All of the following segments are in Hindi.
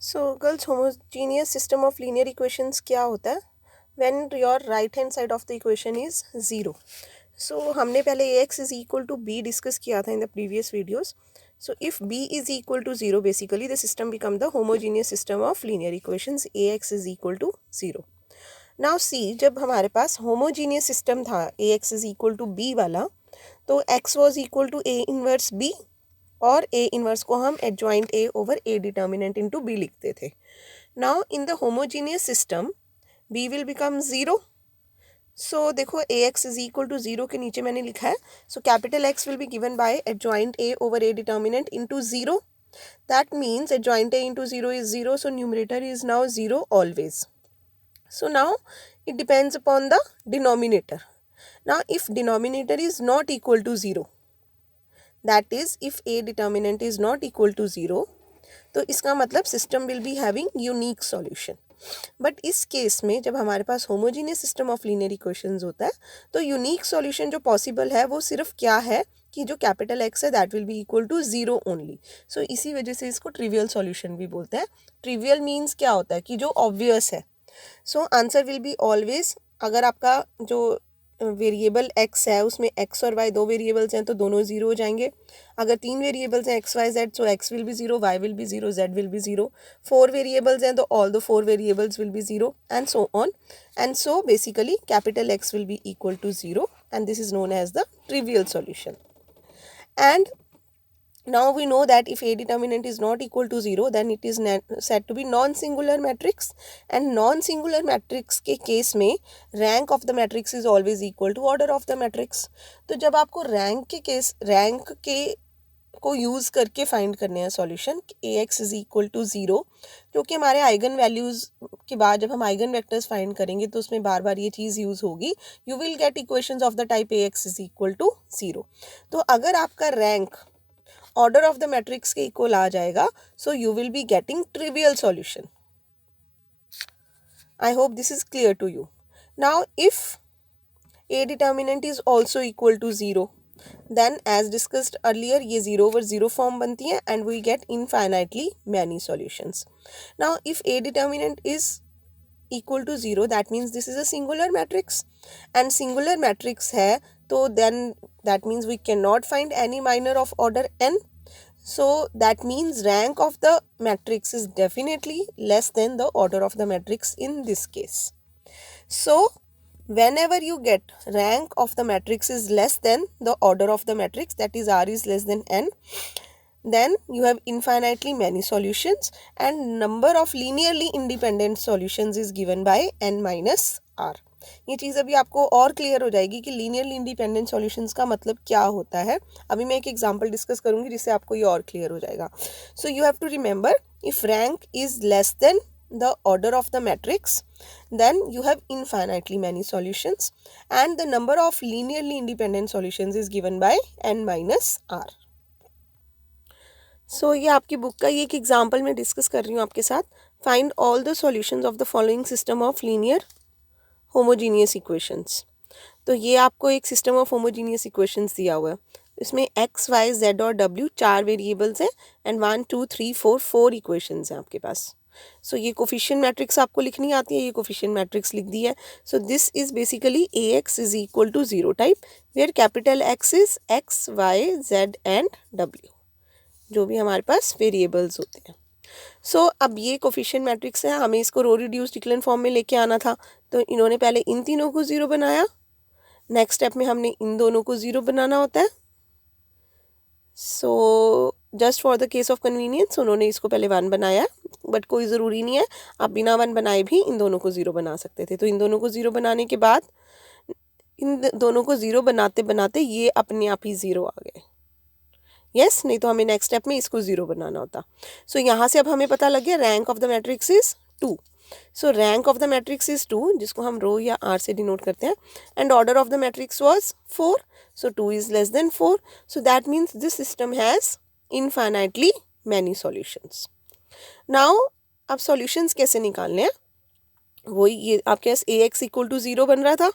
So girls, homogeneous system of linear equations क्या होता है? When your right hand side of the equation is zero. So हमने पहले A X is equal to B discuss किया था in the previous videos. So if B is equal to zero, basically the system become the homogeneous system of linear equations A X is equal to zero. Now see, जब हमारे पास होमोजीनियस सिस्टम था A X is equal to B वाला, तो X was equal to A inverse B, और ए इनवर्स को हम adjoint A over A determinant into B लिखते थे. Now in the homogeneous system B will become zero. So देखो, A X is equal to zero के नीचे मैंने लिखा है, so capital X will be given by adjoint A over A determinant into zero. That means adjoint A into zero is zero, so numerator is now zero always. So now it depends upon the denominator. Now if denominator is not equal to 0, that is if a determinant is not equal to 0, तो इसका मतलब system will be having unique solution. But इस केस में जब हमारे पास homogeneous system of linear equations होता है, तो यूनिक सॉल्यूशन जो पॉसिबल है वो सिर्फ क्या है कि जो कैपिटल एक्स है that will be equal to zero only. So इसी वजह से इसको ट्रिवियल सॉल्यूशन भी बोलते हैं. ट्रिवियल मीन्स क्या होता है कि जो ऑब्वियस है. So answer will be always, अगर आपका जो वेरिएबल x है उसमें x और y दो वेरिएबल्स हैं तो दोनों ज़ीरो हो जाएंगे. अगर तीन वेरिएबल्स हैं x y z, so x will be zero, y will be zero, z will be zero. Four variables हैं तो all the four variables will be zero, and so on. And so basically capital x will be equal to zero, and this is known as the trivial solution. And now we know that if a determinant is not equal to 0, then it is said to be non-singular matrix. And non-singular matrix के केस में rank of the matrix is always equal to order of the matrix. तो जब आपको रैंक के को यूज़ करके फाइंड करने हैं solution A X is equal to zero, क्योंकि हमारे आइगन वैल्यूज़ के बाद जब हम आइगन वेक्टर्स फाइंड करेंगे तो उसमें बार बार ये चीज़ यूज़ होगी. You will get equations of the type A X is equal to zero. तो अगर आपका rank order of the matrix के इक्वल आ जाएगा, so you will be getting trivial solution. I hope this is clear to you. Now if A determinant is also equal to zero, then as discussed earlier ये ज़ीरो ओवर ज़ीरो फॉर्म बनती है and we get infinitely many solutions. Now if A determinant is equal to 0, that means this is a singular matrix, and singular matrix है तो then that means we cannot find any minor of order n. So that means rank of the matrix is definitely less than the order of the matrix in this case. So whenever you get rank of the matrix is less than the order of the matrix, that is r is less than n, then you have infinitely many solutions, and number of linearly independent solutions is given by n minus r. ये चीज़ अभी आपको और क्लियर हो जाएगी कि लीनियरली इंडिपेंडेंट सॉल्यूशंस का मतलब क्या होता है. अभी मैं एक एग्जांपल डिस्कस करूंगी जिससे आपको ये और क्लियर हो जाएगा. So you have to remember, if rank is less than the order of the matrix, then you have infinitely many solutions, and the number of linearly independent solutions is given by n minus r. सो ये आपकी बुक का ये एक एग्जाम्पल मैं डिस्कस कर रही हूँ आपके साथ. Find all the solutions of the following system of linear homogeneous equations. तो ये आपको एक सिस्टम ऑफ होमोजीनियस इक्वेशंस दिया हुआ है. इसमें एक्स वाई जेड और डब्ल्यू चार वेरिएबल्स हैं, एंड 1 2 3 4 4 इक्वेशंस हैं आपके पास. सो ये कोफिशिएंट मैट्रिक्स आपको लिखनी आती है, ये कोफिशिएंट मैट्रिक्स लिख दी है. So this is basically A X is equal to zero type, where capital X is X Y Z and W, जो भी हमारे पास वेरिएबल्स होते हैं. सो अब ये कोफिशिएंट मैट्रिक्स है, हमें इसको रो रिड्यूस्ड इक्विवेलेंट फॉर्म में लेके आना था. तो इन्होंने पहले इन तीनों को ज़ीरो बनाया, नेक्स्ट स्टेप में हमने इन दोनों को ज़ीरो बनाना होता है. So just for the case of convenience उन्होंने इसको पहले 1 बनाया, बट कोई ज़रूरी नहीं है, आप बिना 1 बनाए भी इन दोनों को ज़ीरो बना सकते थे. तो इन दोनों को ज़ीरो बनाने के बाद इन दोनों को ज़ीरो बनाते बनाते ये अपने आप ही ज़ीरो आ गए. यस, नहीं तो हमें नेक्स्ट स्टेप में इसको ज़ीरो बनाना होता. सो यहाँ से अब हमें पता लग गया rank of the matrix is 2. So rank of the matrix is 2, जिसको हम रो या आर से डिनोट करते हैं, and order of the matrix was 4. So 2 is less then 4. So that means this system has infinitely many solutions. Now अब सॉल्यूशंस कैसे निकालने हैं, वही ये आपके पास ए एक्स इक्वल टू ज़ीरो बन रहा था,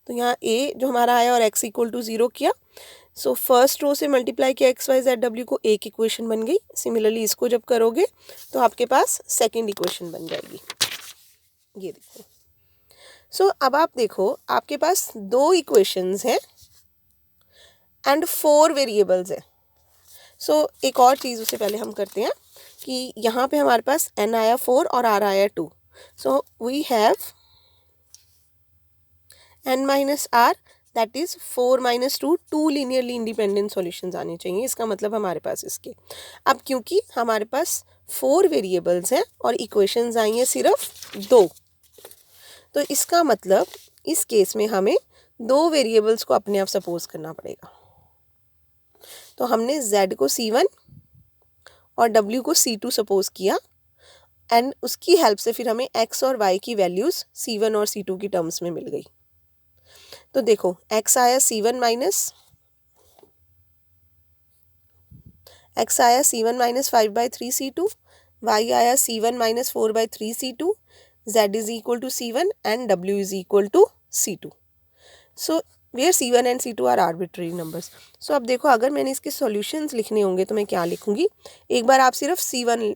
तो यहाँ ए जो हमारा आया और एक्स इक्वल टू ज़ीरो किया. सो फर्स्ट रो से मल्टीप्लाई किया एक्स वाई जेड डब्ल्यू को, एक इक्वेशन बन गई। सिमिलरली इसको जब करोगे तो आपके पास सेकेंड इक्वेशन बन जाएगी, ये देखो। सो अब आप देखो आपके पास दो इक्वेशंस हैं एंड 4 वेरिएबल्स है। सो एक और चीज़ उससे पहले हम करते हैं कि यहाँ पे हमारे पास n आया 4 और r आया 2। So we have n minus R that is 4 minus 2, 2 linearly independent solutions आने चाहिए। इसका मतलब हमारे पास इसके, अब क्योंकि हमारे पास 4 वेरिएबल्स हैं और इक्वेशंस आई हैं सिर्फ 2, तो इसका मतलब इस केस में हमें 2 वेरिएबल्स को अपने आप सपोज करना पड़ेगा। तो हमने z को c1 और w को c2 सपोज किया एंड उसकी हेल्प से फिर हमें x और y की वैल्यूज़ c1 और c2 की टर्म्स में मिल गई। तो देखो x आया c1 माइनस 5/3 c2, y आया c1 minus 4/3 c2, z is equal to c1 and w is equal to c2। So where c1 एंड c2 are arbitrary numbers. So अब देखो अगर मैंने इसके सॉल्यूशंस लिखने होंगे तो मैं क्या लिखूंगी, एक बार आप सिर्फ c1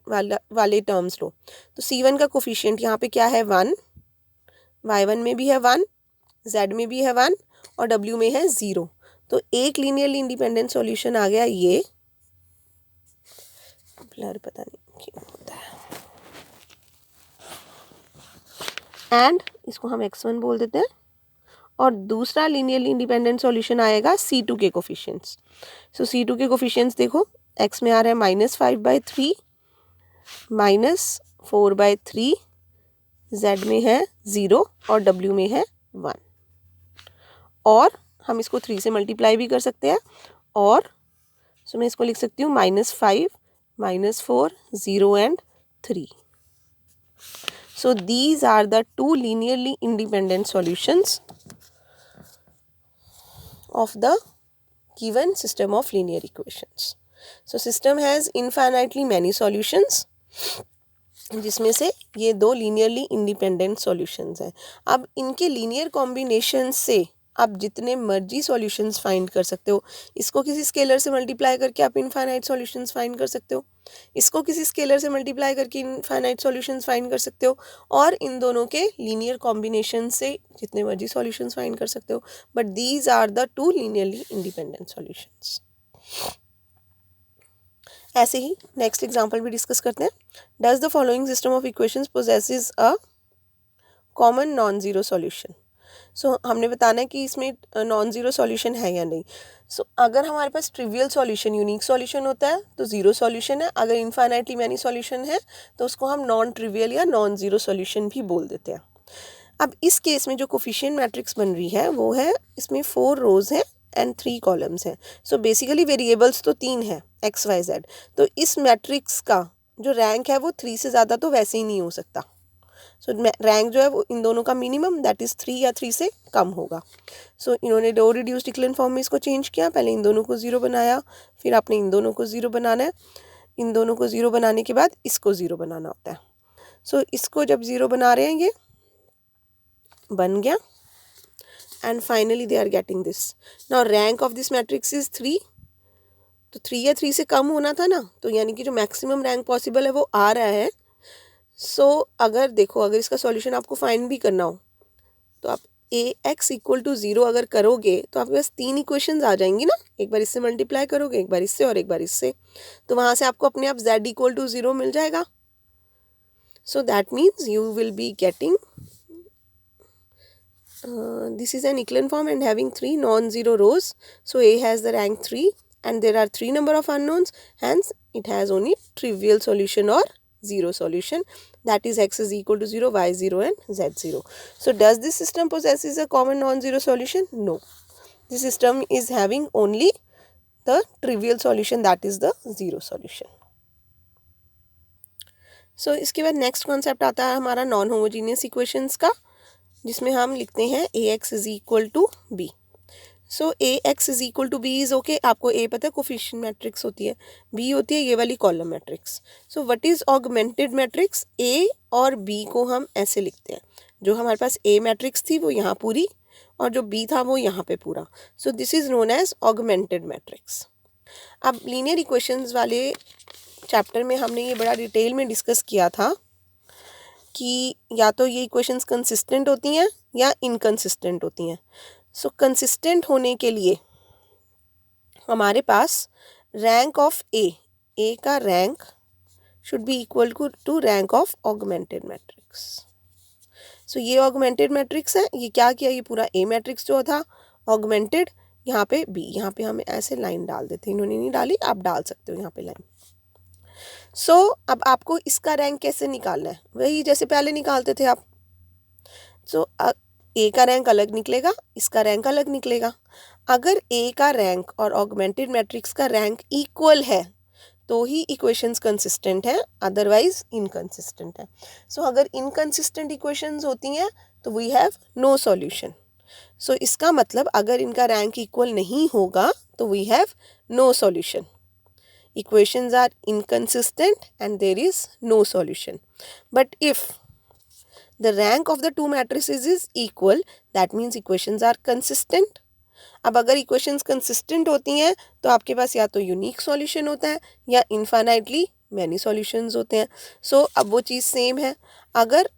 वाले टर्म्स लो। तो c1 का कोफिशिएंट यहाँ पे क्या है 1, y1 में भी है 1, z में भी है 1 और w में है 0। तो एक लीनियरली इंडिपेंडेंट सॉल्यूशन आ गया ये, ब्लर पता नहीं क्यों होता है, एंड इसको हम x1 बोल देते हैं। और दूसरा लीनियरली इंडिपेंडेंट सॉल्यूशन आएगा c2 के कोफिशिएंट्स। सो c2 के कोफिशिएंट्स देखो, x में आ रहा है -5/3, -4/3, z में है 0 और w में है 1। और हम इसको 3 से मल्टीप्लाई भी कर सकते हैं, और सो मैं इसको लिख सकती हूँ -5, -4, 0 and 3। So these are the two linearly independent solutions of the given system of linear equations. So system has infinitely many solutions, जिसमें से ये दो लीनियरली इंडिपेंडेंट सॉल्यूशंस हैं। अब इनके लीनियर कॉम्बिनेशन से आप जितने मर्जी सॉल्यूशंस फाइंड कर सकते हो। इसको किसी स्केलर से मल्टीप्लाई करके आप इनफाइनाइट सॉल्यूशंस फाइंड कर सकते हो, इसको किसी स्केलर से मल्टीप्लाई करके इनफाइनाइट सॉल्यूशंस फाइंड कर सकते हो, और इन दोनों के लीनियर कॉम्बिनेशन से जितने मर्जी सॉल्यूशंस फाइंड कर सकते हो। But these are the two linearly independent solutions. ऐसे ही नेक्स्ट एग्जाम्पल भी डिस्कस करते हैं। Does the following system of equations possesses a common non zero solution. So हमने बताना है कि इसमें नॉन ज़ीरो सॉल्यूशन है या नहीं। सो अगर हमारे पास ट्रिवियल सॉल्यूशन, यूनिक सॉल्यूशन होता है तो ज़ीरो सॉल्यूशन है। अगर इनफाइनाइटली मैनी सॉल्यूशन है तो उसको हम नॉन ट्रिवियल या नॉन ज़ीरो सॉल्यूशन भी बोल देते हैं। अब इस केस में जो कोफिशिएंट मैट्रिक्स बन रही है वो है, इसमें 4 रोज हैं एंड 3 कॉलम्स हैं। सो बेसिकली वेरिएबल्स तो 3 हैं x y z। तो इस मैट्रिक्स का जो रैंक है वो 3 से ज़्यादा तो वैसे ही नहीं हो सकता। सो रैंक जो है वो इन दोनों का मिनिमम दैट इज़ 3 या 3 से कम होगा। सो इन्होंने लो रिड्यूस्ड इक्विवेलेंट फॉर्म में इसको चेंज किया। पहले इन दोनों को 0 बनाया, फिर आपने इन दोनों को 0 बनाना है। इन दोनों को 0 बनाने के बाद इसको 0 बनाना होता है। सो इसको जब 0 बना रहे हैं, ये बन गया and finally they are getting this. Now rank of this matrix is 3। तो 3 या 3 से कम होना था ना, तो यानी कि जो मैक्सिमम रैंक पॉसिबल है वो आ रहा है। सो अगर देखो, अगर इसका सॉल्यूशन आपको फाइंड भी करना हो तो आप ax इक्वल टू 0 अगर करोगे तो आपके पास 3 इक्वेशंस आ जाएंगी ना। एक बार इससे मल्टीप्लाई करोगे, एक बार इससे और एक बार इससे, तो वहाँ से आपको अपने आप z इक्वल टू 0 मिल जाएगा। सो that means you will be getting this is an echelon form and having 3 non-zero rows. So A has the rank 3 and there are 3 number of unknowns, hence it has only trivial solution or zero solution, that is x is equal to 0, y 0 and z 0. So does this system possesses a common non-zero solution? No. This system is having only the trivial solution, that is the zero solution. So इसके बाद नेक्स्ट कॉन्सेप्ट आता है हमारा नॉन होमोजीनियस इक्वेशंस का, जिसमें हम लिखते हैं ax is equal to B. So ax is equal to B is okay. आपको a पता है कोफिशिएंट मैट्रिक्स होती है, b होती है ये वाली column matrix. So what is augmented matrix? a और b को हम ऐसे लिखते हैं, जो हमारे पास a मैट्रिक्स थी वो यहाँ पूरी, और जो बी था वो यहाँ पे पूरा. So this is known as augmented matrix. अब लीनियर इक्वेशंस वाले चैप्टर में हमने ये बड़ा डिटेल में डिस्कस किया था कि या तो ये इक्वेशंस कंसिस्टेंट होती हैं या इनकंसिस्टेंट होती हैं. सो कंसिस्टेंट होने के लिए हमारे पास रैंक ऑफ ए का rank should be equal to rank of augmented matrix. So ये ऑगमेंटेड मैट्रिक्स है. ये क्या किया, ये पूरा ए मैट्रिक्स जो था ऑगमेंटेड, यहाँ पे बी, यहाँ पे हमें ऐसे लाइन डाल देते, इन्होंने नहीं डाली, आप डाल सकते हो यहाँ पे लाइन. सो अब आपको इसका रैंक कैसे निकालना है, वही जैसे पहले निकालते थे आप. सो ए का रैंक अलग निकलेगा, इसका रैंक अलग निकलेगा. अगर ए का रैंक और ऑगमेंटेड मैट्रिक्स का रैंक इक्वल है तो ही इक्वेशंस कंसिस्टेंट है, अदरवाइज इनकंसिस्टेंट है. सो अगर इनकंसिस्टेंट इक्वेशंस होती हैं तो we have no solution. So इसका मतलब अगर इनका रैंक इक्वल नहीं होगा तो we have no solution. Equations are inconsistent and there is no solution. But if the rank of the two matrices is equal, that means equations are consistent. अब अगर equations consistent होती हैं तो आपके पास या तो unique solution होता है या infinitely many solutions होते हैं. So अब वो चीज़ same है. अगर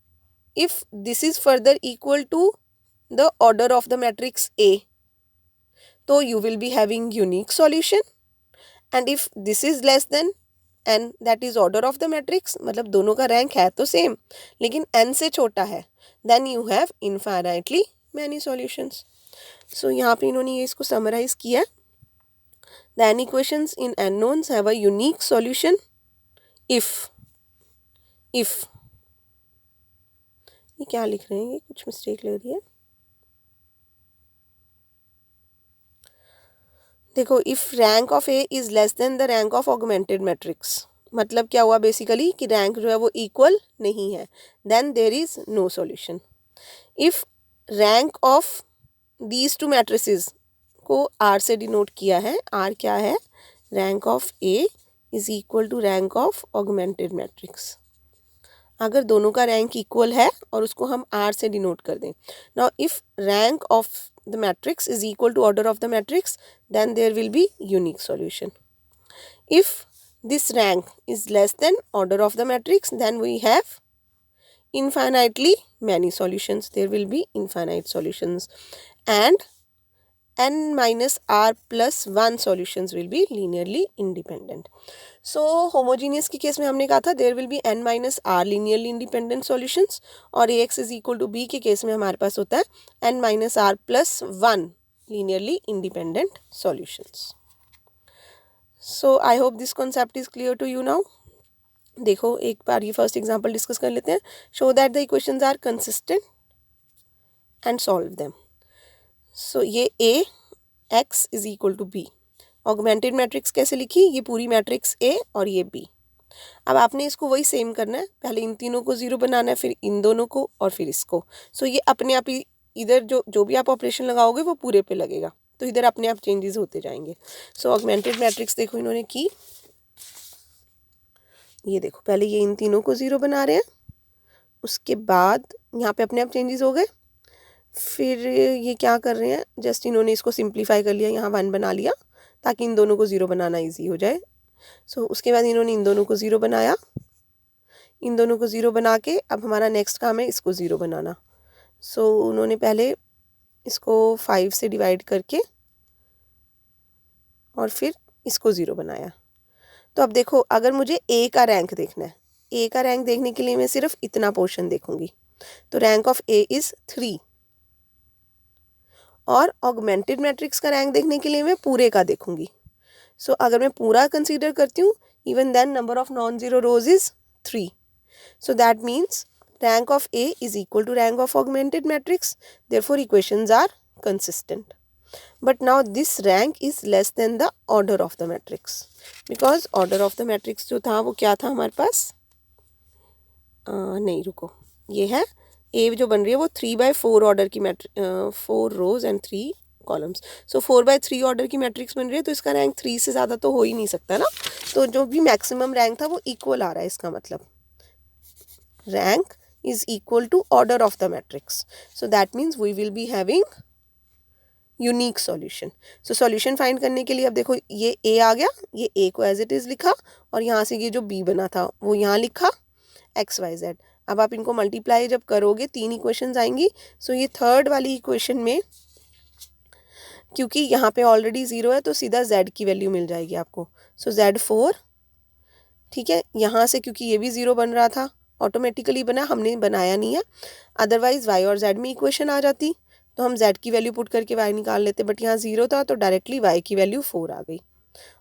if this is further equal to the order of the matrix A, तो you will be having unique solution. And if this is less than n, that is order of the matrix, मतलब दोनों का रैंक है तो सेम लेकिन n से छोटा है, then you have infinitely many solutions. So यहाँ पे इन्होंने ये इसको समराइज किया. The n equations in n knowns have a unique solution if ये क्या लिख रहे हैं, ये कुछ मिस्टेक लग रही है. देखो, if rank of A is less than the rank of augmented matrix, मतलब क्या हुआ बेसिकली कि रैंक जो है वो इक्वल नहीं है, then there is no solution. If rank of these two matrices को आर से डिनोट किया है, आर क्या है, rank of A is equal to rank of augmented matrix. अगर दोनों का रैंक इक्वल है और उसको हम आर से डिनोट कर दें. Now if rank of the matrix is equal to order of the matrix, then there will be unique solution. If this rank is less than order of the matrix, then we have infinitely many solutions. There will be infinite solutions and n minus r plus 1 solutions will be linearly independent. So homogeneous के केस में हमने कहा था there will be n minus r linearly independent solutions, और ax is equal to b के केस में हमारे पास होता है n minus r plus 1 linearly independent solutions. So I hope this concept is clear to you now. देखो एक बार ये फर्स्ट एग्जाम्पल डिस्कस कर लेते हैं. Show that the equations are consistent and solve them. So ये A X is equal to B. Augmented matrix कैसे लिखी, ये पूरी मैट्रिक्स ए और ये बी. अब आपने इसको वही सेम करना है, पहले इन तीनों को ज़ीरो बनाना है, फिर इन दोनों को और फिर इसको. सो ये अपने आप ही इधर जो भी आप ऑपरेशन लगाओगे वो पूरे पे लगेगा, तो इधर अपने आप चेंजेस होते जाएंगे. सो ऑगमेंटेड मैट्रिक्स देखो इन्होंने की, ये देखो पहले ये इन तीनों को ज़ीरो बना रहे हैं, उसके बाद यहाँ पे अपने आप चेंजेस हो गए, फिर ये क्या कर रहे हैं, जस्ट इन्होंने इसको सिंप्लीफाई कर लिया, यहाँ 1 बना लिया ताकि इन दोनों को ज़ीरो बनाना इजी हो जाए. सो उसके बाद इन्होंने इन दोनों को ज़ीरो बनाया, इन दोनों को ज़ीरो बना के अब हमारा नेक्स्ट काम है इसको ज़ीरो बनाना. सो उन्होंने पहले इसको 5 से डिवाइड करके और फिर इसको ज़ीरो बनाया. तो अब देखो अगर मुझे ए का रैंक देखना है, ए का रैंक देखने के लिए मैं सिर्फ इतना पोर्शन देखूंगी, तो रैंक ऑफ ए इज़ 3, और ऑगमेंटेड मैट्रिक्स का रैंक देखने के लिए मैं पूरे का देखूंगी. सो अगर मैं पूरा कंसीडर करती हूँ, even then number of non zero rows is 3. So that means rank of A is equal to rank of augmented matrix, therefore equations are consistent. But now this rank is less than the order of the matrix, because order of the matrix जो था वो क्या था हमारे पास, नहीं रुको, ये है ए जो बन रही है वो 3/4 ऑर्डर की 4 रोज एंड 3 कॉलम्स. सो 4/3 ऑर्डर की मैट्रिक्स बन रही है, तो इसका रैंक 3 से ज़्यादा तो हो ही नहीं सकता ना. तो जो भी मैक्सिमम रैंक था वो इक्वल आ रहा है, इसका मतलब rank is equal to order of the matrix. So that means we will be having unique solution. So solution find करने के लिए अब देखो ये ए आ गया, ये ए को एज इट इज़ लिखा और यहाँ से ये जो बी बना था वो यहाँ लिखा एक्स वाई जेड। अब आप इनको मल्टीप्लाई जब करोगे 3 इक्वेशंस आएंगी। सो ये थर्ड वाली इक्वेशन में क्योंकि यहाँ पे ऑलरेडी 0 है तो सीधा z की वैल्यू मिल जाएगी आपको। सो Z4, ठीक है, यहाँ से क्योंकि ये भी 0 बन रहा था ऑटोमेटिकली बना, हमने बनाया नहीं है, अदरवाइज y और z में इक्वेशन आ जाती तो हम z की वैल्यू पुट करके y निकाल लेते, बट यहाँ 0 था तो डायरेक्टली y की वैल्यू 4 आ गई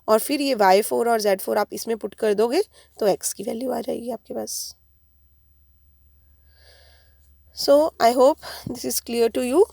और फिर ये y4 और z4 आप इसमें पुट कर दोगे तो x की वैल्यू आ जाएगी आपके पास। So I hope this is clear to you.